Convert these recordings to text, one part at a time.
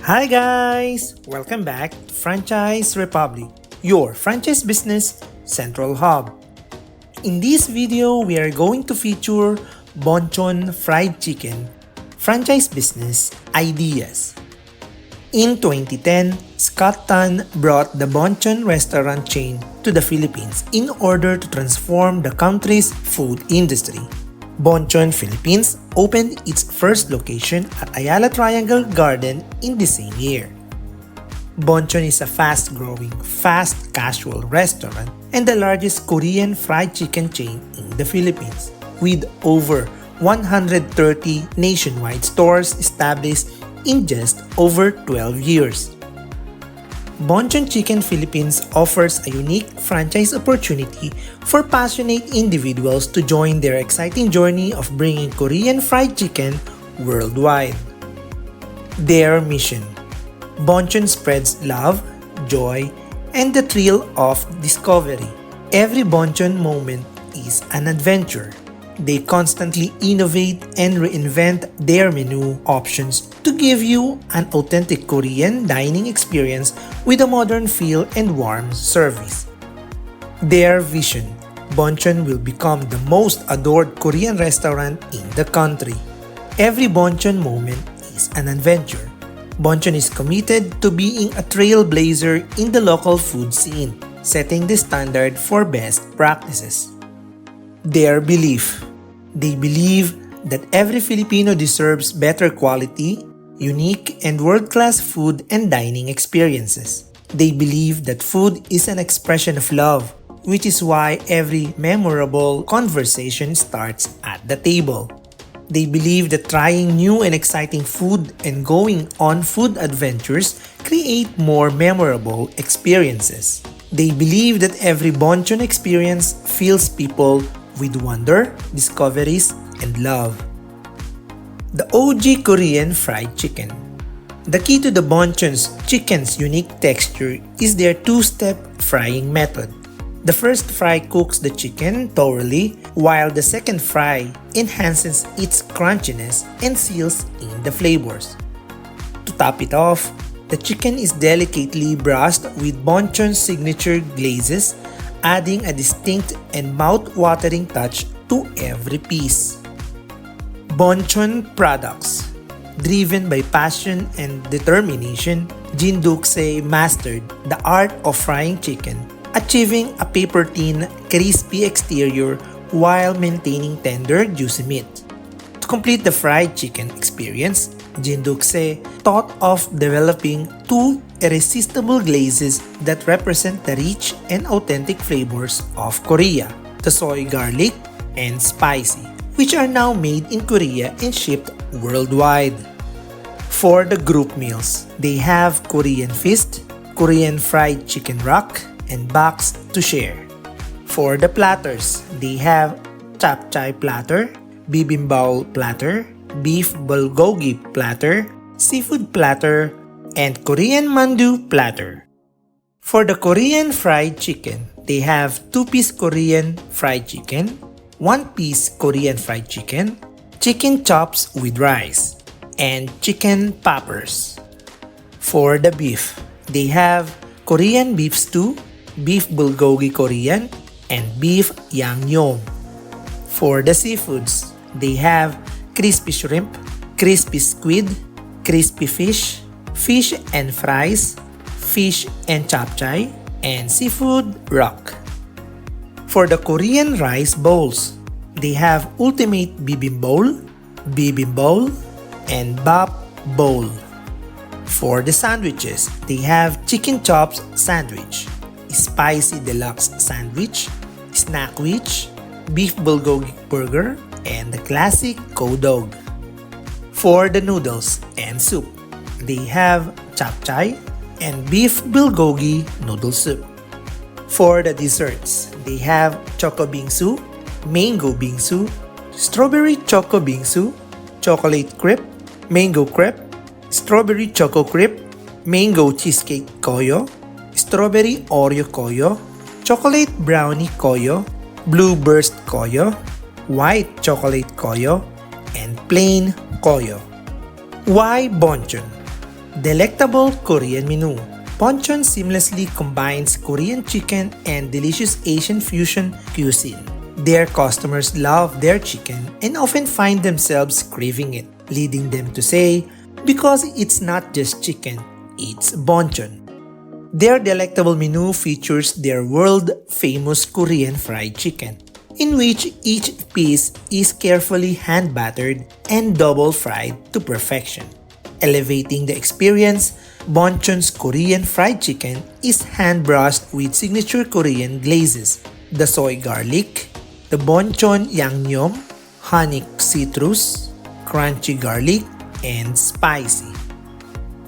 Hi guys! Welcome back to Franchise Republic, your franchise business central hub. In this video, we are going to feature BonChon Fried Chicken franchise business ideas. In 2010, Scott Tan brought the BonChon restaurant chain to the Philippines in order to transform the country's food industry. BonChon Philippines opened its first location at Ayala Triangle Garden in the same year. BonChon is a fast-growing, fast casual restaurant and the largest Korean fried chicken chain in the Philippines, with over 130 nationwide stores established in just over 12 years. BonChon Chicken Philippines offers a unique franchise opportunity for passionate individuals to join their exciting journey of bringing Korean fried chicken worldwide. Their mission: BonChon spreads love, joy, and the thrill of discovery. Every BonChon moment is an adventure. They constantly innovate and reinvent their menu options to give you an authentic Korean dining experience with a modern feel and warm service. Their vision: BonChon will become the most adored Korean restaurant in the country. Every BonChon moment is an adventure. BonChon is committed to being a trailblazer in the local food scene, setting the standard for best practices. Their belief: they believe that every Filipino deserves better quality, unique, and world-class food and dining experiences. They believe that food is an expression of love, which is why every memorable conversation starts at the table. They believe that trying new and exciting food and going on food adventures create more memorable experiences. They believe that every BonChon experience fills people with wonder, discoveries, and love. The OG Korean fried chicken. The key to the BonChon's chicken's unique texture is their two-step frying method. The first fry cooks the chicken thoroughly, while the second fry enhances its crunchiness and seals in the flavors. To top it off, the chicken is delicately brushed with BonChon's signature glazes, adding a distinct and mouth-watering touch to every piece. BonChon products. Driven by passion and determination, Jin Dukse mastered the art of frying chicken, achieving a paper-thin, crispy exterior while maintaining tender, juicy meat. To complete the fried chicken experience, Jin Dukse thought of developing two irresistible glazes that represent the rich and authentic flavors of Korea: the soy garlic and spicy, which are now made in Korea and shipped worldwide. For the group meals, they have Korean feast, Korean fried chicken rack, and box to share. For the platters, they have chapchae platter, bibimbap platter, beef bulgogi platter, seafood platter, and Korean mandu platter. For the Korean fried chicken, they have 2-piece Korean fried chicken, 1-piece Korean fried chicken, chicken chops with rice, and chicken poppers. For the beef, they have Korean beef stew, beef bulgogi Korean, and beef yangnyeom. For the seafoods, they have crispy shrimp, crispy squid, crispy fish, fish and fries, fish and chapchae, and seafood rock. For the Korean rice bowls, they have ultimate bibimbap bowl, and bap bowl. For the sandwiches, they have chicken chops sandwich, spicy deluxe sandwich, snackwich, beef bulgogi burger, and the classic kodog. For the noodles and soup, they have chapchae and beef bulgogi noodle soup. For the desserts, they have choco bingsu, mango bingsu, strawberry choco bingsu, chocolate crepe, mango crepe, strawberry choco crepe, mango cheesecake koyo, strawberry Oreo koyo, chocolate brownie koyo, blue burst koyo, white chocolate koyo, and plain koyo. Why BonChon? Delectable Korean menu. BonChon seamlessly combines Korean chicken and delicious Asian fusion cuisine. Their customers love their chicken and often find themselves craving it, leading them to say, because it's not just chicken, it's BonChon. Their delectable menu features their world-famous Korean fried chicken, in which each piece is carefully hand-battered and double-fried to perfection. Elevating the experience, BonChon's Korean fried chicken is hand-brushed with signature Korean glazes, the soy garlic, the BonChon yangnyeom, honey citrus, crunchy garlic, and spicy.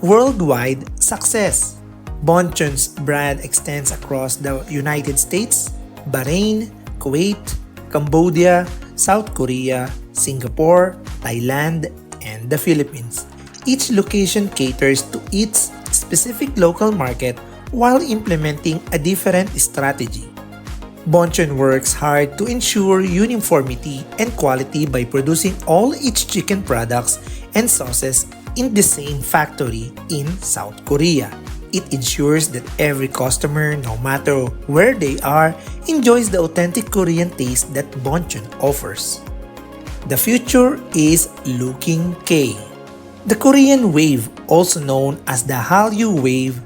Worldwide success. BonChon's brand extends across the United States, Bahrain, Kuwait, Cambodia, South Korea, Singapore, Thailand, and the Philippines. Each location caters to its specific local market while implementing a different strategy. BonChon works hard to ensure uniformity and quality by producing all its chicken products and sauces in the same factory in South Korea. It ensures that every customer, no matter where they are, enjoys the authentic Korean taste that BonChon offers. The future is looking K. The Korean wave, also known as the Hallyu wave,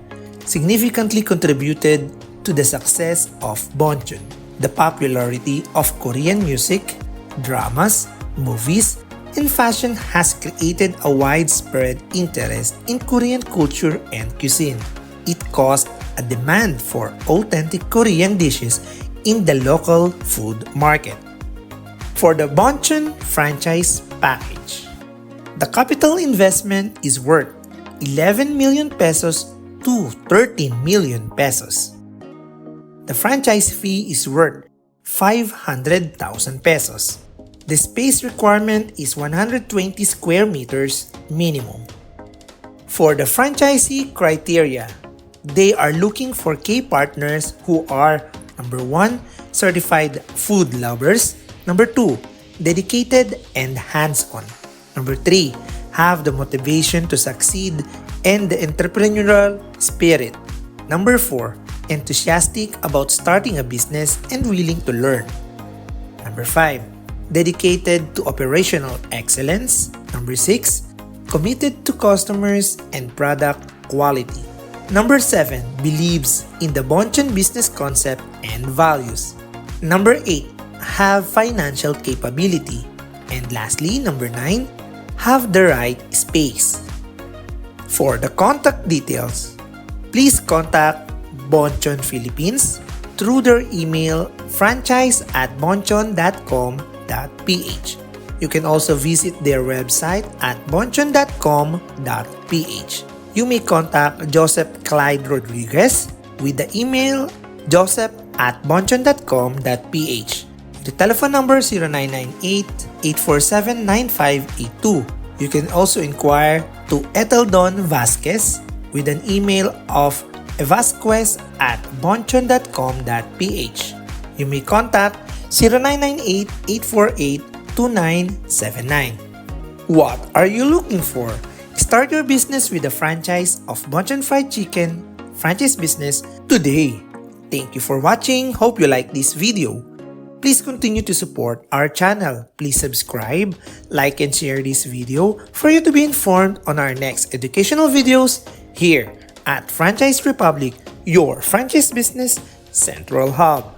significantly contributed to the success of BonChon. The popularity of Korean music, dramas, movies, and fashion has created a widespread interest in Korean culture and cuisine. It caused a demand for authentic Korean dishes in the local food market. For the BonChon franchise package, the capital investment is worth 11 million pesos to 13 million pesos. The franchise fee is worth 500,000 pesos. The space requirement is 120 square meters minimum. For the franchisee criteria, they are looking for key partners who are number 1, certified food lovers, number 2, dedicated and hands-on, number 3, have the motivation to succeed and the entrepreneurial spirit, number 4, enthusiastic about starting a business and willing to learn, number 5, dedicated to operational excellence, number 6, committed to customers and product quality, number 7, believes in the BonChon business concept and values, number 8, have financial capability, and lastly, number 9, have the right space. For the contact details, please contact BonChon Philippines through their email franchise@bonchon.com.ph. You can also visit their website at bonchon.com.ph. You may contact Joseph Clyde Rodriguez with the email joseph@bonchon.com.ph. The telephone number 0998-847-9582. You can also inquire to Eteldon Vasquez with an email of vasquez@bonchon.com.ph. You may contact 0998-848-2979. What are you looking for? Start your business with a franchise of BonChon Fried Chicken franchise business today. Thank you for watching. Hope you like this video. Please continue to support our channel. Please subscribe, like, and share this video for you to be informed on our next educational videos here at Franchise Republic, your franchise business central hub.